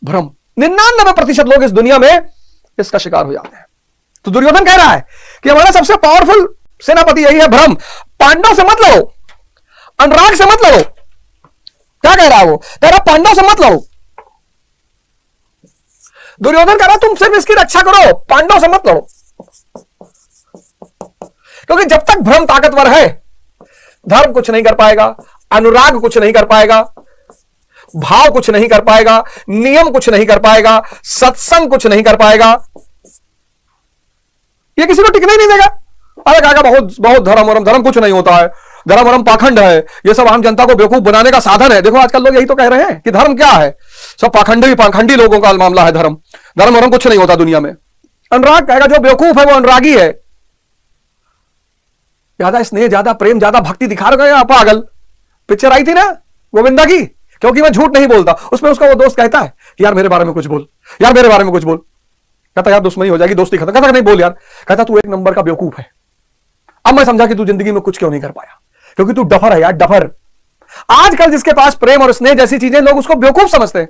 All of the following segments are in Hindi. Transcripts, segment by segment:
भ्रम। 99% लोग इस दुनिया में इसका शिकार हो जाते हैं। तो दुर्योधन कह रहा है कि हमारा सबसे पावरफुल सेनापति यही है भ्रम। पांडव से मत लड़ो, अनुराग से मत लड़ो। क्या कह रहा है वो? कह रहा पांडव से मत लड़ो। दुर्योधन कह रहा तुम सिर्फ इसकी रक्षा करो, पांडव से मत लड़ो। क्योंकि जब तक भ्रम ताकतवर है, धर्म कुछ नहीं कर पाएगा, अनुराग कुछ नहीं कर पाएगा, भाव कुछ नहीं कर पाएगा, नियम कुछ नहीं कर पाएगा, सत्संग कुछ नहीं कर पाएगा। ये किसी को टिकने ही नहीं देगा। अरे काका बहुत धर्म कुछ नहीं होता है, धर्म पाखंड है, ये सब आम जनता को बेवकूफ बनाने का साधन है। देखो आजकल लोग यही तो कह रहे हैं कि धर्म क्या है, सब पाखंडी लोगों का मामला है धर्म कुछ नहीं होता दुनिया में। अनुराग कहेगा जो बेवकूफ है वो अनुरागी है। ज्यादा स्नेह, ज्यादा प्रेम, ज्यादा भक्ति दिखा रहे हैं पागल। पिक्चर आई थी ना गोविंदा की, क्योंकि मैं झूठ नहीं बोलता, उसमें उसका वो दोस्त कहता है यार मेरे बारे में कुछ बोल, यार मेरे बारे में कुछ बोल। कहता यार दुश्मनी हो जाएगी, दोस्ती खत्म। कहता नहीं बोल यार। कहता तू एक नंबर का बेवकूफ है। अब मैं समझा कि तू जिंदगी में कुछ क्यों नहीं कर पाया, क्योंकि तू डफर है यार, डफर। आजकल जिसके पास प्रेम और स्नेह जैसी चीजें, लोग उसको बेवकूफ समझते हैं।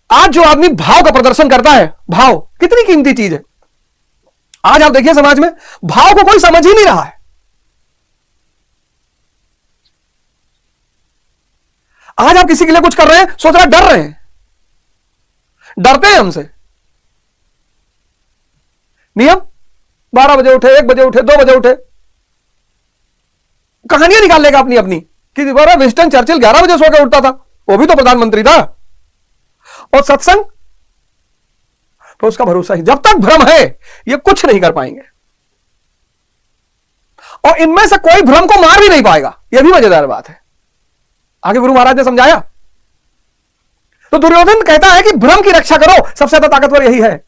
आज जो आदमी भाव का प्रदर्शन करता है, भाव कितनी कीमती चीज है। आज आप देखिए समाज में भाव को कोई समझ ही नहीं रहा है। आज आप किसी के लिए कुछ कर रहे हैं, सोच रहे हैं, डर रहे हैं, डरते हैं हमसे। नियम 12 बजे उठे, 1 बजे उठे, 2 बजे उठे, कहानियां निकाल लेगा अपनी अपनी कि विंस्टन चर्चिल 11 बजे सो के उठता था, वो भी तो प्रधानमंत्री था। और सत्संग तो उसका भरोसा ही। जब तक भ्रम है ये कुछ नहीं कर पाएंगे, और इनमें से कोई भ्रम को मार भी नहीं पाएगा। यह भी मजेदार बात है, आगे गुरु महाराज ने समझाया। तो दुर्योधन कहता है कि भ्रम की रक्षा करो, सबसे ज्यादा ताकतवर यही है।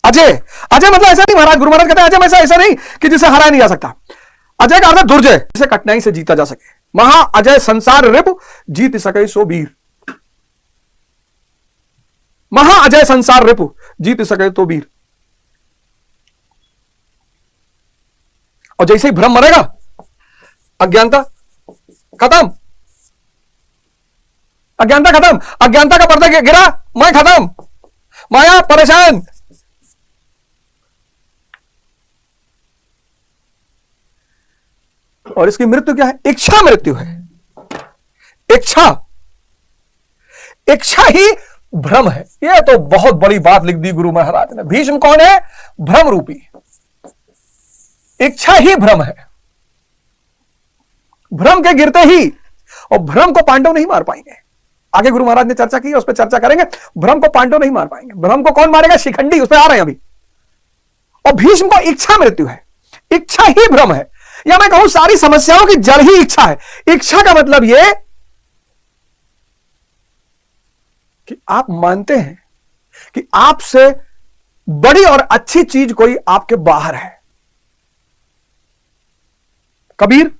अजय मतलब ऐसा नहीं, महाराज गुरु महाराज कहते हैं अजय ऐसा नहीं कि जिसे हराया नहीं जा सकता। अजय का अर्थ है दुर्जय, जिसे कठिनाई से जीता जा सके। महा अजय संसार रिपु जीत सके सो वीर। महा अजय संसार रिपु जीत सके तो वीर। और जैसे ही भ्रम मरेगा, अज्ञानता खत्म, अज्ञानता खत्म, अज्ञानता का पर्दा गिरा, मैं खत्म, माया परेशान। और इसकी मृत्यु क्या है? इच्छा मृत्यु है। इच्छा ही भ्रम है। यह तो बहुत बड़ी बात लिख दी गुरु महाराज ने। भीष्म कौन है? भ्रम रूपी। इच्छा ही भ्रम है। भ्रम के गिरते ही, और भ्रम को पांडव नहीं मार पाएंगे। आगे गुरु महाराज ने चर्चा की, उस पर चर्चा करेंगे। भ्रम को पांडव नहीं मार पाएंगे। भ्रम को कौन मारेगा? शिखंडी, उस पर आ रहे हैं अभी। और भीष्म को इच्छा मृत्यु है। इच्छा ही भ्रम है, या मैं कहूं सारी समस्याओं की जड़ ही इच्छा है। इच्छा का मतलब यह कि आप मानते हैं कि आपसे बड़ी और अच्छी चीज कोई आपके बाहर है। कबीर,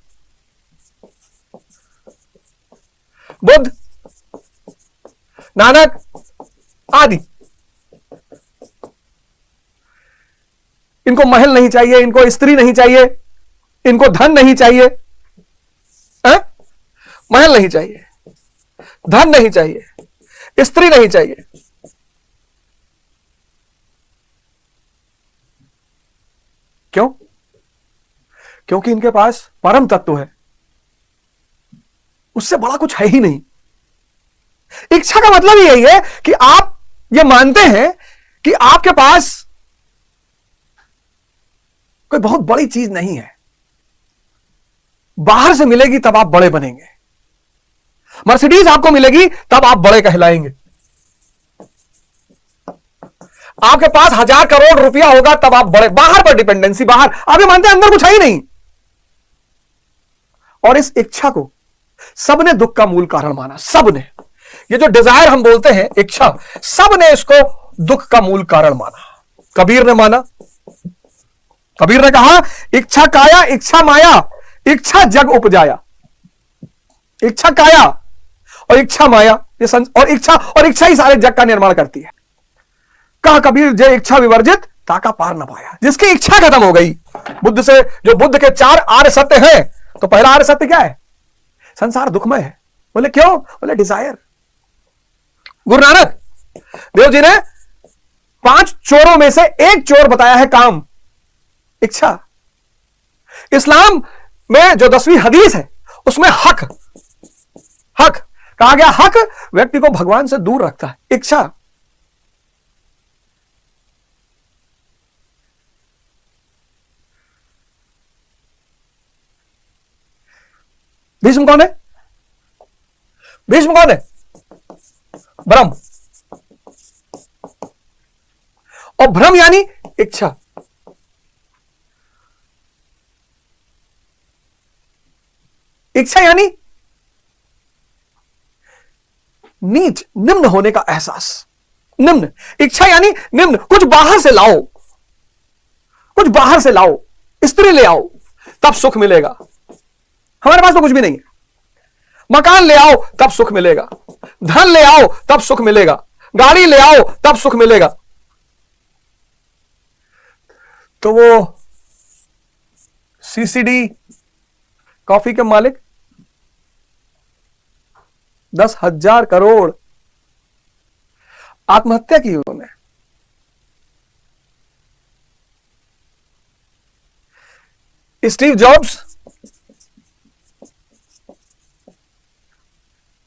बुद्ध, नानक आदि, इनको महल नहीं चाहिए, इनको स्त्री नहीं चाहिए, इनको धन नहीं चाहिए, महल नहीं चाहिए, धन नहीं चाहिए, स्त्री नहीं चाहिए। क्यों? क्योंकि इनके पास परम तत्व है, उससे बड़ा कुछ है ही नहीं। इच्छा का मतलब यही है कि आप ये मानते हैं कि आपके पास कोई बहुत बड़ी चीज नहीं है, बाहर से मिलेगी तब आप बड़े बनेंगे। मर्सिडीज आपको मिलेगी तब आप बड़े कहलाएंगे। आपके पास 1000 करोड़ रुपया होगा तब आप बड़े। बाहर पर डिपेंडेंसी, बाहर। आप ये मानते हैं अंदर कुछ है ही नहीं। और इस इच्छा को सबने दुख का मूल कारण माना। सबने, ये जो डिजायर हम बोलते हैं, इच्छा, सबने इसको दुख का मूल कारण माना। कबीर ने माना। कबीर ने कहा इच्छा काया इच्छा माया इच्छा जग उपजाया। इच्छा काया और इच्छा माया, ये और इच्छा ही सारे जग का निर्माण करती है। कहा कबीर जय इच्छा विवर्जित ताका पार न पाया। जिसकी इच्छा खत्म हो गई, बुद्ध से, जो बुद्ध के 4 आर्य सत्य हैं, तो पहला आर्य सत्य क्या है? संसार दुखमय है। बोले क्यों? बोले डिजायर। गुरु नानक देव जी ने 5 चोरों में से एक चोर बताया है काम, इच्छा। इस्लाम में जो 10वीं हदीस है उसमें हक कहा गया, हक व्यक्ति को भगवान से दूर रखता है, इच्छा। भीष्म कौन है? भीष्म कौन है? ब्रह्म। और भ्रम यानी इच्छा। इच्छा यानी नीच, निम्न होने का एहसास। निम्न, इच्छा यानी निम्न, कुछ बाहर से लाओ, कुछ बाहर से लाओ, स्त्री ले आओ तब सुख मिलेगा। हमारे पास तो कुछ भी नहीं है। मकान ले आओ तब सुख मिलेगा, धन ले आओ तब सुख मिलेगा, गाड़ी ले आओ तब सुख मिलेगा। तो वो सीसीडी कॉफी के मालिक 10,000 करोड़ आत्महत्या की उन्होंने। स्टीव जॉब्स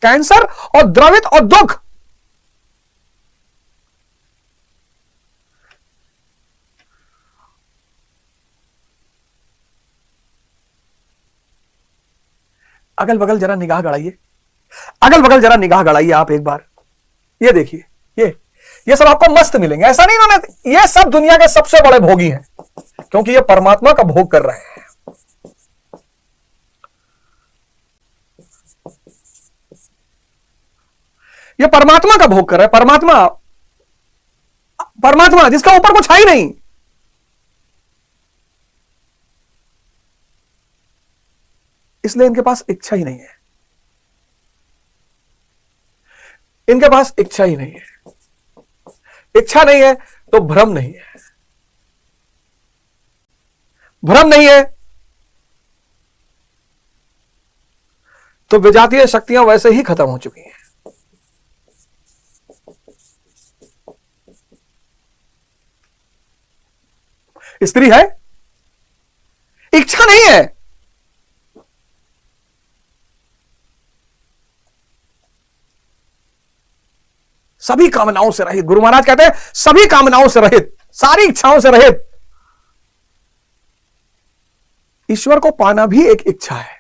कैंसर और द्रवित और दुख। अगल बगल जरा निगाह गड़ाइए, अगल बगल जरा निगाह गड़ाइए आप एक बार। ये देखिए, ये सब आपको मस्त मिलेंगे। ऐसा नहीं इन्होंने, ये सब दुनिया के सबसे बड़े भोगी हैं क्योंकि ये परमात्मा का भोग कर रहे हैं। ये परमात्मा का भोग कर रहे हैं। परमात्मा जिसका ऊपर कुछ है ही नहीं। इसलिए इनके पास इच्छा ही नहीं है, इनके पास इच्छा ही नहीं है। इच्छा नहीं है तो भ्रम नहीं है, भ्रम नहीं है तो विजातीय शक्तियां वैसे ही खत्म हो चुकी हैं। स्त्री है, इच्छा नहीं है। सभी कामनाओं से रहित, गुरु महाराज कहते हैं सभी कामनाओं से रहित, सारी इच्छाओं से रहित। ईश्वर को पाना भी एक इच्छा है।